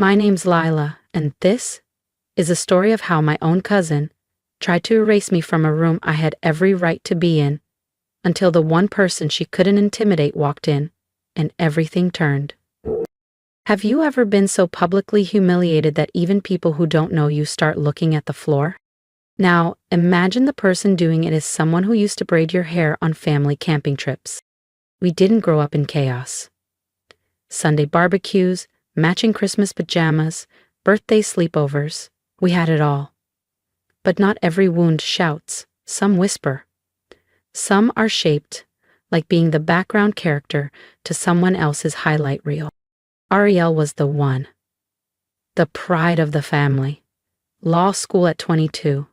My name's Lila, and this is a story of how my own cousin tried to erase me from a room I had every right to be in, until the one person she couldn't intimidate walked in, and everything turned. Have you ever been so publicly humiliated that even people who don't know you start looking at the floor? Now, imagine the person doing it is someone who used to braid your hair on family camping trips. We didn't grow up in chaos. Sunday barbecues, matching Christmas pajamas, birthday sleepovers, we had it all. But not every wound shouts, some whisper. Some are shaped like being the background character to someone else's highlight reel. Arielle was the one. The pride of the family. Law school at 22.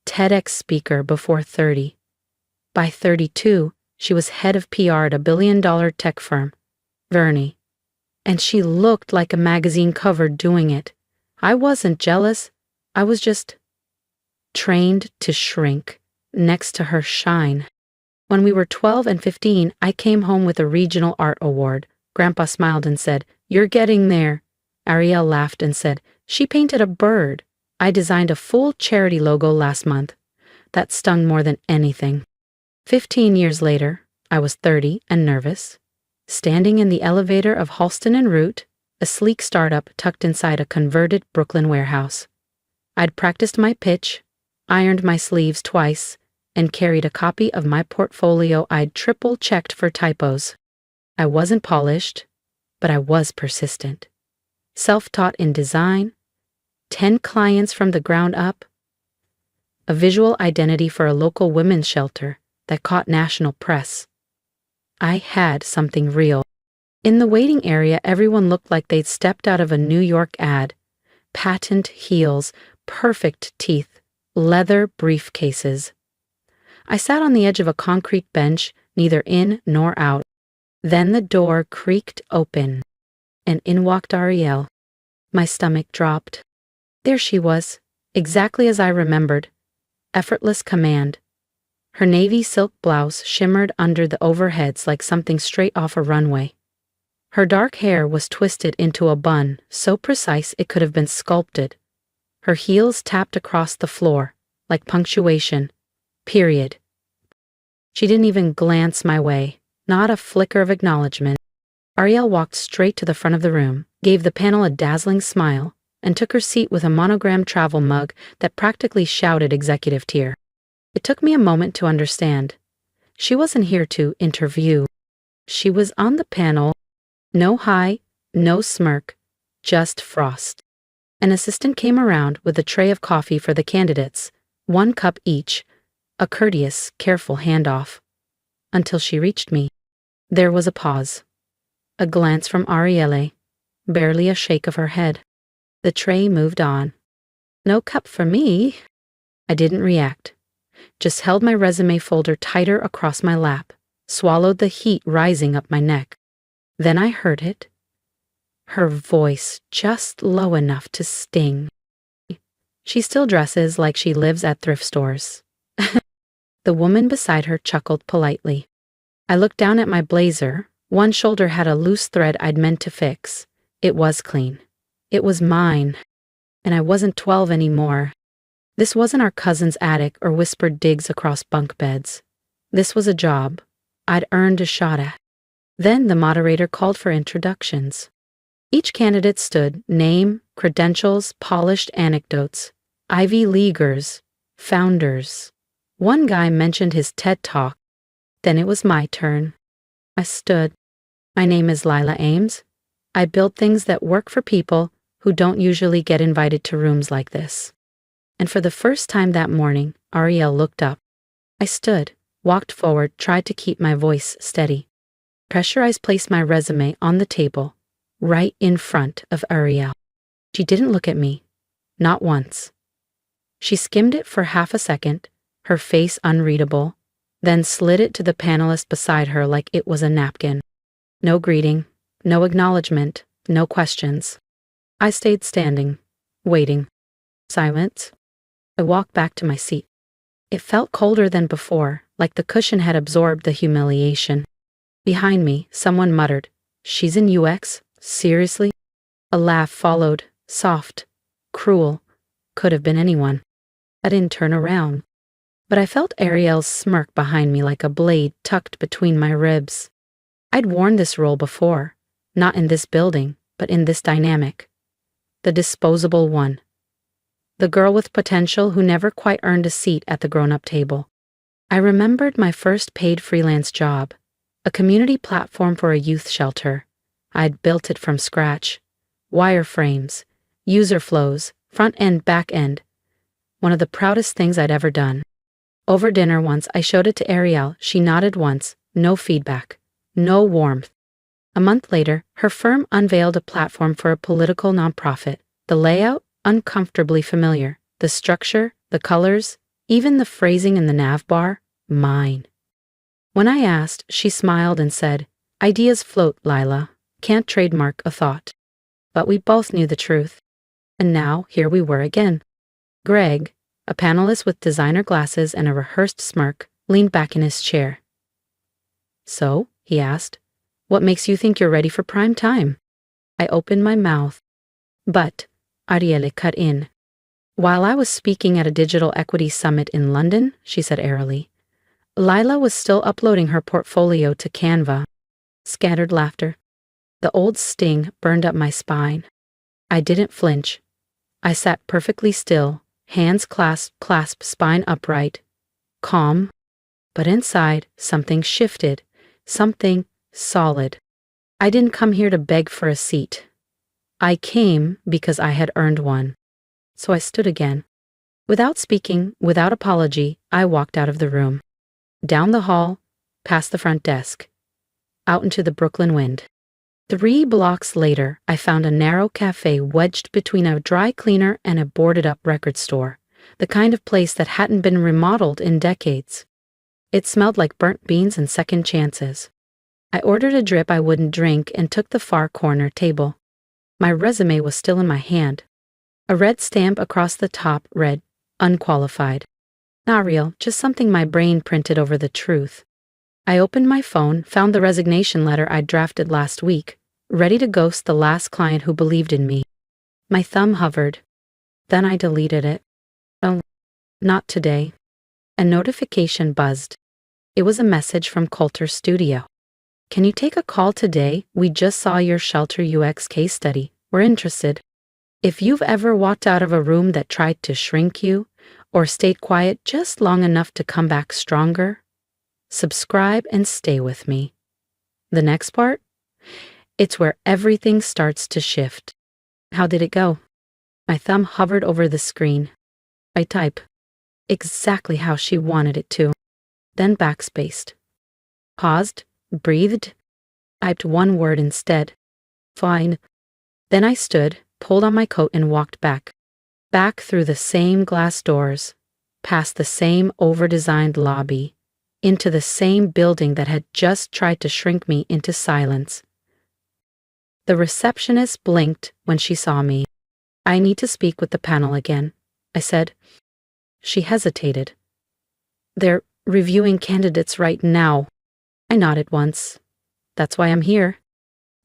TEDx speaker before 30. By 32, she was head of PR at a billion-dollar tech firm, Vernie. And she looked like a magazine cover doing it. I wasn't jealous. I was just trained to shrink next to her shine. When we were 12 and 15, I came home with a regional art award. Grandpa smiled and said, "You're getting there." Arielle laughed and said, "She painted a bird. I designed a full charity logo last month." That stung more than anything. 15 years later, I was 30 and nervous, standing in the elevator of Halston and Root, a sleek startup tucked inside a converted Brooklyn warehouse. I'd practiced my pitch, ironed my sleeves twice, and carried a copy of my portfolio I'd triple-checked for typos. I wasn't polished, but I was persistent. Self-taught in design, 10 clients from the ground up, a visual identity for a local women's shelter that caught national press. I had something real. In the waiting area, everyone looked like they'd stepped out of a New York ad. Patent heels, perfect teeth, leather briefcases. I sat on the edge of a concrete bench, neither in nor out. Then the door creaked open, and in walked Arielle. My stomach dropped. There she was, exactly as I remembered. Effortless command. Her navy silk blouse shimmered under the overheads like something straight off a runway. Her dark hair was twisted into a bun, so precise it could have been sculpted. Her heels tapped across the floor, like punctuation. Period. She didn't even glance my way. Not a flicker of acknowledgement. Arielle walked straight to the front of the room, gave the panel a dazzling smile, and took her seat with a monogrammed travel mug that practically shouted executive tier. It took me a moment to understand. She wasn't here to interview. She was on the panel. No hi, no smirk, just frost. An assistant came around with a tray of coffee for the candidates, 1 cup each, a courteous, careful handoff. Until she reached me. There was a pause. A glance from Arielle, barely a shake of her head. The tray moved on. No cup for me. I didn't react. Just held my resume folder tighter across my lap, swallowed the heat rising up my neck. Then I heard it. Her voice just low enough to sting. She still dresses like she lives at thrift stores. The woman beside her chuckled politely. I looked down at my blazer. One shoulder had a loose thread I'd meant to fix. It was clean. It was mine. And I wasn't 12 anymore. This wasn't our cousin's attic or whispered digs across bunk beds. This was a job I'd earned a shot at. Then the moderator called for introductions. Each candidate stood, name, credentials, polished anecdotes, Ivy Leaguers, founders. One guy mentioned his TED Talk. Then it was my turn. I stood. My name is Lila Ames. I build things that work for people who don't usually get invited to rooms like this. And for the first time that morning, Arielle looked up. I stood, walked forward, tried to keep my voice steady. Pressurized placed my resume on the table, right in front of Arielle. She didn't look at me. Not once. She skimmed it for half a second, her face unreadable, then slid it to the panelist beside her like it was a napkin. No greeting, no acknowledgement, no questions. I stayed standing, waiting. Silence. I walked back to my seat. It felt colder than before, like the cushion had absorbed the humiliation. Behind me, someone muttered, "She's in UX? Seriously?" A laugh followed, soft, cruel, could have been anyone. I didn't turn around, but I felt Arielle's smirk behind me like a blade tucked between my ribs. I'd worn this role before, not in this building, but in this dynamic. The disposable one. The girl with potential who never quite earned a seat at the grown-up table. I remembered my first paid freelance job, a community platform for a youth shelter. I'd built it from scratch. Wireframes, user flows, front end, back end. One of the proudest things I'd ever done. Over dinner once, I showed it to Arielle. She nodded once, no feedback, no warmth. A month later, her firm unveiled a platform for a political nonprofit. The layout, uncomfortably familiar. The structure, the colors, even the phrasing in the nav bar, mine. When I asked, she smiled and said, "Ideas float, Lila. Can't trademark a thought." But we both knew the truth. And now, here we were again. Greg, a panelist with designer glasses and a rehearsed smirk, leaned back in his chair. "So," he asked, "what makes you think you're ready for prime time?" I opened my mouth. But Arielle cut in. "While I was speaking at a digital equity summit in London," she said airily, "Lila was still uploading her portfolio to Canva." Scattered laughter. The old sting burned up my spine. I didn't flinch. I sat perfectly still, hands clasped, spine upright, calm. But inside, something shifted, something solid. I didn't come here to beg for a seat. I came because I had earned one. So I stood again. Without speaking, without apology, I walked out of the room. Down the hall, past the front desk, out into the Brooklyn wind. 3 blocks later, I found a narrow cafe wedged between a dry cleaner and a boarded-up record store, the kind of place that hadn't been remodeled in decades. It smelled like burnt beans and second chances. I ordered a drip I wouldn't drink and took the far corner table. My resume was still in my hand. A red stamp across the top read, "Unqualified." Not real, just something my brain printed over the truth. I opened my phone, found the resignation letter I'd drafted last week, ready to ghost the last client who believed in me. My thumb hovered. Then I deleted it. Oh, not today. A notification buzzed. It was a message from Coulter Studio. "Can you take a call today? We just saw your shelter UX case study. We're interested. If you've ever walked out of a room that tried to shrink you, or stayed quiet just long enough to come back stronger, subscribe and stay with me." The next part? It's where everything starts to shift. How did it go? My thumb hovered over the screen. I type. Exactly how she wanted it to. Then backspaced. Paused, breathed, typed one word instead. Fine. Then I stood, pulled on my coat and walked back. Back through the same glass doors, past the same over-designed lobby, into the same building that had just tried to shrink me into silence. The receptionist blinked when she saw me. "I need to speak with the panel again," I said. She hesitated. "They're reviewing candidates right now." I nodded once. "That's why I'm here."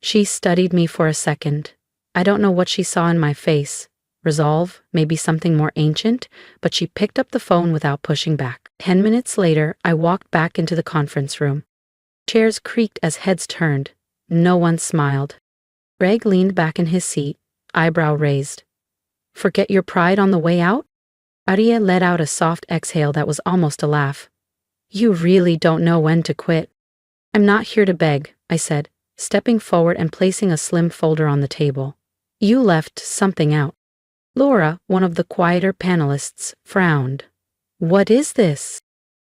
She studied me for a second. I don't know what she saw in my face. Resolve, maybe something more ancient, but she picked up the phone without pushing back. 10 minutes later, I walked back into the conference room. Chairs creaked as heads turned. No one smiled. Greg leaned back in his seat, eyebrow raised. "Forget your pride on the way out?" Arielle let out a soft exhale that was almost a laugh. "You really don't know when to quit." "I'm not here to beg," I said, stepping forward and placing a slim folder on the table. "You left something out." Laura, one of the quieter panelists, frowned. "What is this?"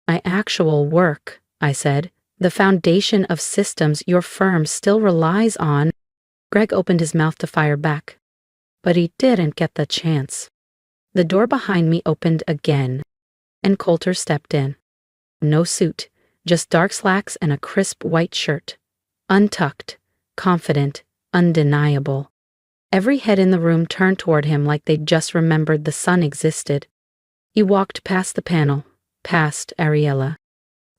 "My actual work," I said. "The foundation of systems your firm still relies on." Greg opened his mouth to fire back, but he didn't get the chance. The door behind me opened again, and Coulter stepped in. No suit, just dark slacks and a crisp white shirt. Untucked, confident, undeniable. Every head in the room turned toward him like they'd just remembered the sun existed. He walked past the panel, past Arielle.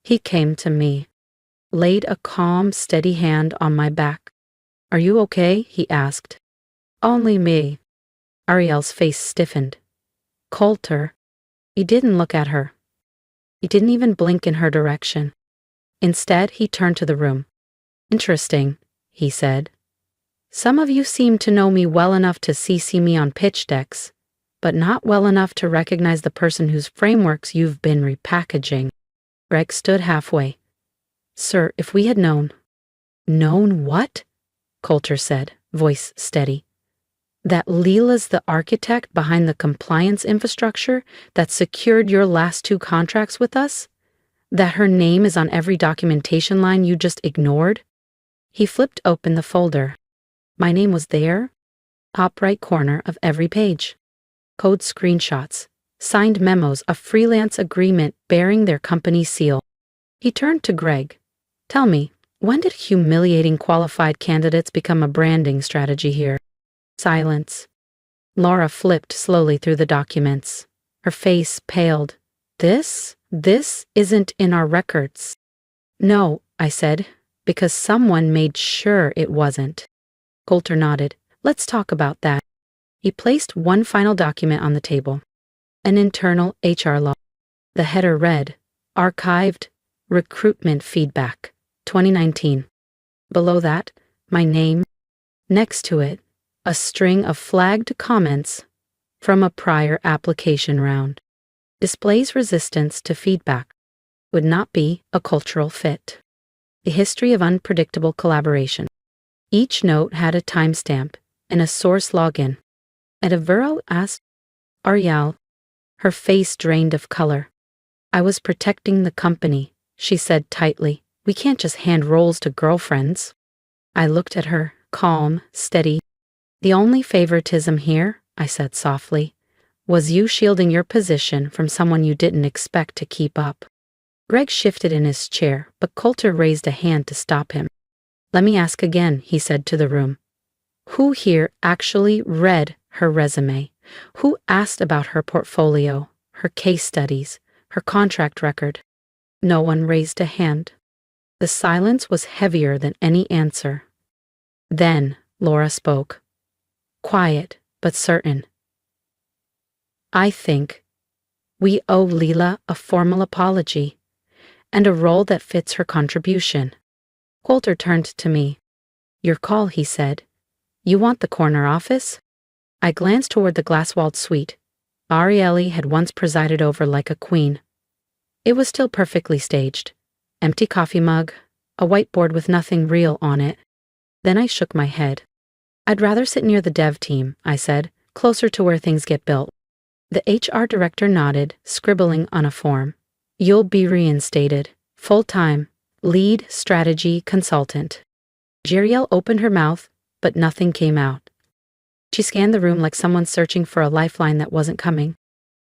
He came to me, laid a calm, steady hand on my back. "Are you okay?" he asked. "Only me." Arielle's face stiffened. Coulter. He didn't look at her. He didn't even blink in her direction. Instead, he turned to the room. Interesting, he said. Some of you seem to know me well enough to CC me on pitch decks, but not well enough to recognize the person whose frameworks you've been repackaging. Greg stood halfway. Sir, if we had known. Known what? Coulter said, voice steady. That Lila's the architect behind the compliance infrastructure that secured your last 2 contracts with us? That her name is on every documentation line you just ignored? He flipped open the folder. My name was there, top right corner of every page. Code screenshots, signed memos, a freelance agreement bearing their company seal. He turned to Greg. Tell me, when did humiliating qualified candidates become a branding strategy here? Silence. Laura flipped slowly through the documents. Her face paled. This isn't in our records. No, I said, because someone made sure it wasn't. Coulter nodded. Let's talk about that. He placed one final document on the table. An internal HR log. The header read, Archived, Recruitment Feedback, 2019. Below that, my name. Next to it, a string of flagged comments from a prior application round. Displays resistance to feedback. Would not be a cultural fit. A history of unpredictable collaboration. Each note had a timestamp and a source login. At a Vero asked Arielle, her face drained of color. I was protecting the company, she said tightly. We can't just hand roles to girlfriends. I looked at her, calm, steady. The only favoritism here, I said softly, was you shielding your position from someone you didn't expect to keep up. Greg shifted in his chair, but Coulter raised a hand to stop him. Let me ask again, he said to the room. Who here actually read her resume? Who asked about her portfolio, her case studies, her contract record? No one raised a hand. The silence was heavier than any answer. Then Laura spoke. Quiet, but certain. I think we owe Lila a formal apology and a role that fits her contribution. Coulter turned to me. Your call, he said. You want the corner office? I glanced toward the glass-walled suite Arielle had once presided over like a queen. It was still perfectly staged. Empty coffee mug, a whiteboard with nothing real on it. Then I shook my head. I'd rather sit near the dev team, I said, closer to where things get built. The HR director nodded, scribbling on a form. You'll be reinstated, full-time, lead strategy consultant. Arielle opened her mouth, but nothing came out. She scanned the room like someone searching for a lifeline that wasn't coming.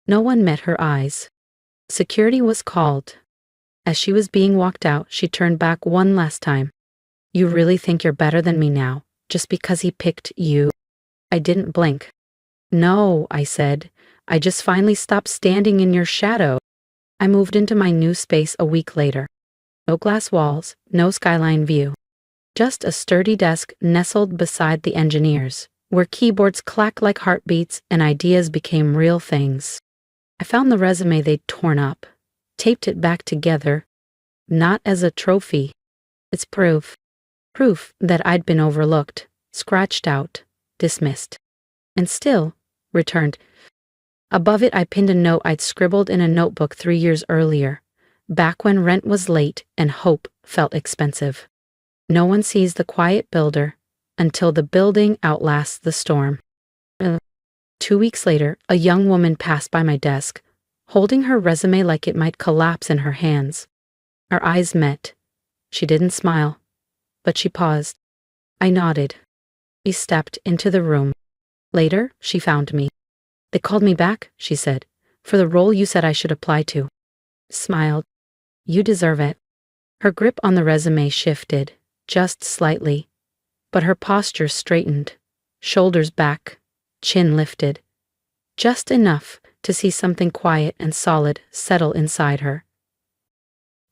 No one met her eyes. Security was called. As she was being walked out, she turned back one last time. You really think you're better than me now, just because he picked you? I didn't blink. No, I said. I just finally stopped standing in your shadow. I moved into my new space a week later. No glass walls, no skyline view. Just a sturdy desk nestled beside the engineers, where keyboards clacked like heartbeats and ideas became real things. I found the resume they'd torn up, taped it back together, not as a trophy. It's proof. Proof that I'd been overlooked, scratched out, dismissed. And still, returned. Above it I pinned a note I'd scribbled in a notebook 3 years earlier, back when rent was late and hope felt expensive. No one sees the quiet builder until the building outlasts the storm. 2 weeks later, a young woman passed by my desk, holding her resume like it might collapse in her hands. Our eyes met. She didn't smile, but she paused. I nodded. She stepped into the room. Later, she found me. They called me back, she said, for the role you said I should apply to. Smiled. You deserve it. Her grip on the resume shifted, just slightly, but her posture straightened, shoulders back, chin lifted, just enough to see something quiet and solid settle inside her.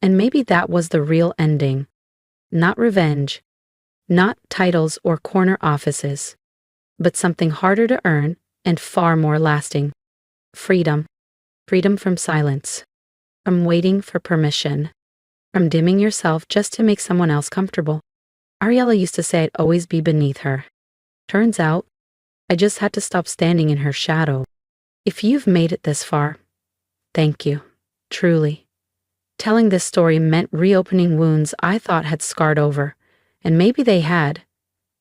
And maybe that was the real ending. Not revenge, not titles or corner offices, but something harder to earn and far more lasting. Freedom. Freedom from silence. From waiting for permission. From dimming yourself just to make someone else comfortable. Arielle used to say I'd always be beneath her. Turns out, I just had to stop standing in her shadow. If you've made it this far, thank you. Truly. Telling this story meant reopening wounds I thought had scarred over, and maybe they had.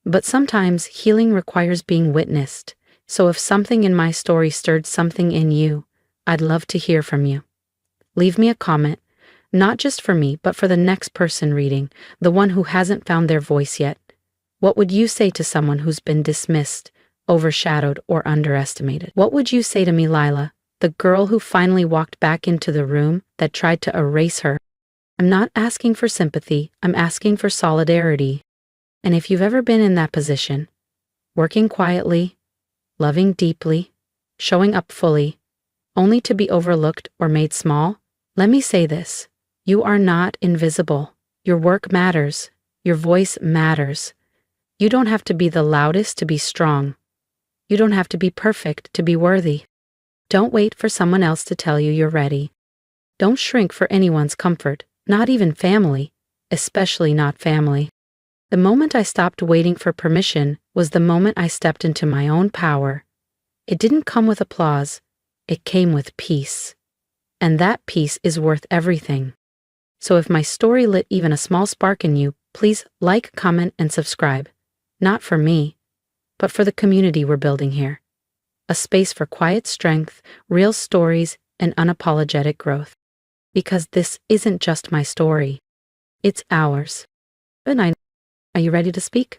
But sometimes healing requires being witnessed, so if something in my story stirred something in you, I'd love to hear from you. Leave me a comment, not just for me, but for the next person reading, the one who hasn't found their voice yet. What would you say to someone who's been dismissed, overshadowed, or underestimated? What would you say to me, Lila, the girl who finally walked back into the room that tried to erase her? I'm not asking for sympathy, I'm asking for solidarity. And if you've ever been in that position, working quietly, loving deeply, showing up fully, only to be overlooked or made small, let me say this: you are not invisible. Your work matters. Your voice matters. You don't have to be the loudest to be strong. You don't have to be perfect to be worthy. Don't wait for someone else to tell you you're ready. Don't shrink for anyone's comfort, not even family, especially not family. The moment I stopped waiting for permission was the moment I stepped into my own power. It didn't come with applause. It came with peace. And that peace is worth everything. So if my story lit even a small spark in you, please like, comment, and subscribe. Not for me, but for the community we're building here. A space for quiet strength, real stories, and unapologetic growth. Because this isn't just my story. It's ours. Good night. Are you ready to speak?